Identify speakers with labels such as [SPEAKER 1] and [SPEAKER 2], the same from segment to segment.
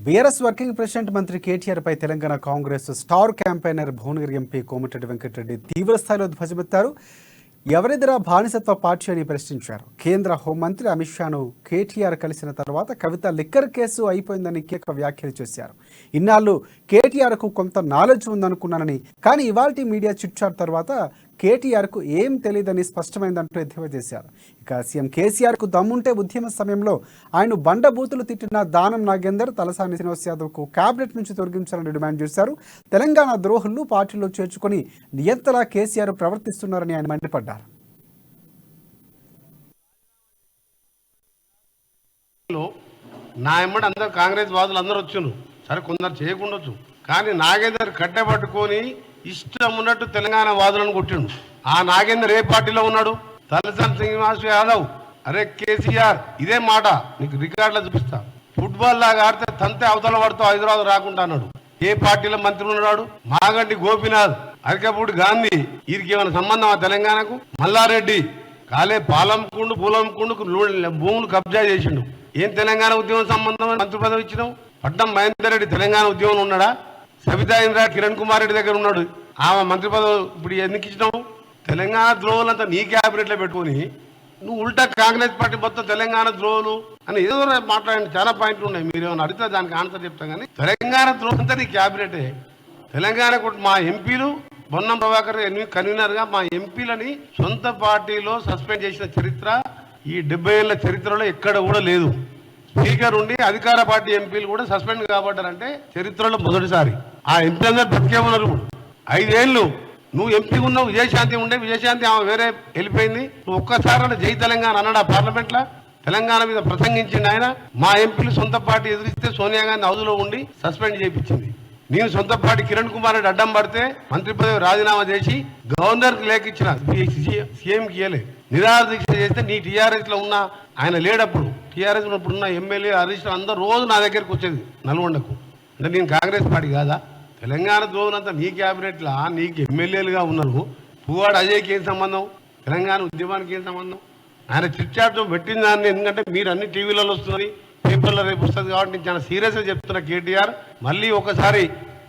[SPEAKER 1] BRS working president మంత్రి కేటీఆర్ పై Telangana Congress star campaigner Bhuvanagiri MP Komatireddy Venkatreddy తీవ్ర స్థాయిలో ధ్వజమెత్తారు. ఎవరిదిరా బానిసత్వ పార్టీ అని ప్రశ్నించారు. కేంద్ర హోంమంత్రి అమిత్ షాను కేటీఆర్ కలిసిన తర్వాత కవిత లిక్కర్ కేసు అయిపోయిందని కీలక వ్యాఖ్యలు చేశారు. ఇన్నాళ్ళు కేటీఆర్కు కొంత నాలెడ్జ్ ఉందనుకున్నానని, కానీ ఇవాల్టి మీడియా చిట్చాట్ తర్వాత కేటీఆర్కు ఏం తెలియదని స్పష్టమైందంటూ ఎద్దేవా చేశారు. ఇక సీఎం కేసీఆర్కు దమ్ముంటే ఉద్యమ సమయంలో ఆయన బండబూతులు తిట్టిన దానం నాగేందర్, తలసాని శ్రీనివాస్ యాదవ్కు క్యాబినెట్ నుంచి తొలగించాలని డిమాండ్ చేశారు. తెలంగాణ ద్రోహులను పార్టీలో చేర్చుకొని నియంతలా కేసీఆర్ ప్రవర్తిస్తున్నారని ఆయన మండిపడ్డారు.
[SPEAKER 2] నా ఎమ్మడి అందరు కాంగ్రెస్ వాదులు అందరూ వచ్చును, సరే కొందరు చేయకుండొచ్చు, కానీ నాగేందర్ కట్టెపట్టుకొని ఇష్టం ఉన్నట్టు తెలంగాణ వాదులను కొట్టిండు. ఆ నాగేందర్ ఏ పార్టీలో ఉన్నాడు? తలసాని శ్రీనివాస్ యాదవ్. అరే కేసీఆర్, ఇదే మాట నీకు రికార్డులో చూపిస్తా. ఫుట్బాల్ లాగా ఆడితే తంతే అవతల పడుతూ హైదరాబాద్ రాకుండా అన్నాడు. ఏ పార్టీలో మంత్రి ఉన్నాడు? మాగంటి గోపీనాథ్, అరకపూడి గాంధీ. వీరికి ఏమైనా సంబంధం ఆ తెలంగాణకు? మల్లారెడ్డి కాలే పాలంకుండు పూలంకుండు భూములు కబ్జా చేసిండు. ఏం తెలంగాణ ఉద్యమం సంబంధం? మంత్రి పదవి ఇచ్చినావు. పట్నం మహేందర్ రెడ్డి తెలంగాణ ఉద్యమం ఉన్నాడా? సబితా ఇంద్ర కిరణ్ కుమార్ రెడ్డి దగ్గర ఉన్నాడు. ఆమె మంత్రి పదవి ఇప్పుడు ఎందుకు ఇచ్చినావు? తెలంగాణ ద్రోహులంతా నీ క్యాబినెట్లో పెట్టుకొని నువ్వు ఉల్టా కాంగ్రెస్ పార్టీ మొత్తం తెలంగాణ ద్రోహులు అని ఏదో మాట్లాడిన చాలా పాయింట్లు ఉన్నాయి. మీరు ఏమైనా అడిగితే దానికి ఆన్సర్ చెప్తాం, కానీ తెలంగాణ ద్రోహంతా నీ క్యాబినెటే. తెలంగాణకు మా ఎంపీలు బొన్నం ప్రభాకర్ కన్వీనర్గా మా ఎంపీలని సొంత పార్టీలో సస్పెండ్ చేసిన చరిత్ర ఈ 70 ఏళ్ల చరిత్రలో ఎక్కడ కూడా లేదు. స్పీకర్ ఉండి అధికార పార్టీ ఎంపీలు కూడా సస్పెండ్ కాబడ్డారంటే చరిత్రలో మొదటిసారి. ఆ ఎంపీ అందరూ బతికే ఉన్నారు. 5 ఏళ్ళు నువ్వు ఎంపీ ఉన్నావు, విజయశాంతి ఉండే, విజయశాంతి ఆమె వేరే వెళ్ళిపోయింది. నువ్వు ఒక్కసారి జై తెలంగాణ అన్నాడు ఆ పార్లమెంట్లో. తెలంగాణ మీద ప్రసంగించింది ఆయన. మా ఎంపీలు సొంత పార్టీ ఎదురిస్తే సోనియా గాంధీ హౌస్లో ఉండి సస్పెండ్ చేయించింది. నేను సొంత పార్టీ కిరణ్ కుమార్ రెడ్డి అడ్డం పడితే మంత్రి పదవి రాజీనామా చేసి గవర్నర్కి లేఖ ఇచ్చిన, సీఎంకి ఇవ్వలే. నిరాహార దీక్ష చేస్తే నీ టీఆర్ఎస్ లో ఉన్న ఆయన లేడప్పుడు, టీఆర్ఎస్ ఉన్నప్పుడు ఉన్న ఎమ్మెల్యే హరీష్ అందరూ రోజు నా దగ్గరికి వచ్చేది నల్గొండకు. అంటే నేను కాంగ్రెస్ పార్టీ కాదా? తెలంగాణ ద్రోహులంతా నీ క్యాబినెట్లో నీకు ఎమ్మెల్యేలుగా ఉన్నారు. పువ్వాడు అజయ్కి ఏం సంబంధం? తెలంగాణ ఉద్యమానికి ఏం సంబంధం? ఆయన చిట్చాట్ పెట్టిన దాన్ని, ఎందుకంటే మీరు అన్ని టీవీలలో వస్తున్నది, పేపర్లో రేపు వస్తుంది కాబట్టి నేను చాలా సీరియస్గా చెప్తున్నా. కేటీఆర్ మళ్ళీ ఒకసారి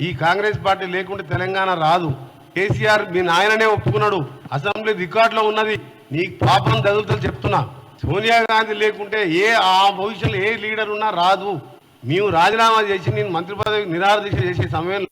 [SPEAKER 2] ఈ కాంగ్రెస్ పార్టీ లేకుంటే తెలంగాణ రాదు. కేసీఆర్ మీ నాయననే ఒప్పుకున్నాడు, అసెంబ్లీ రికార్డులో ఉన్నది. నీ పాపం చదువుతా చెప్తున్నా. సోనియా గాంధీ లేకుంటే ఆ భవిష్యత్తులో ఏ లీడర్ ఉన్నా రాదు. మేము రాజీనామా చేసి నేను మంత్రి పదవి నిరాహార దీక్ష చేసే సమయంలో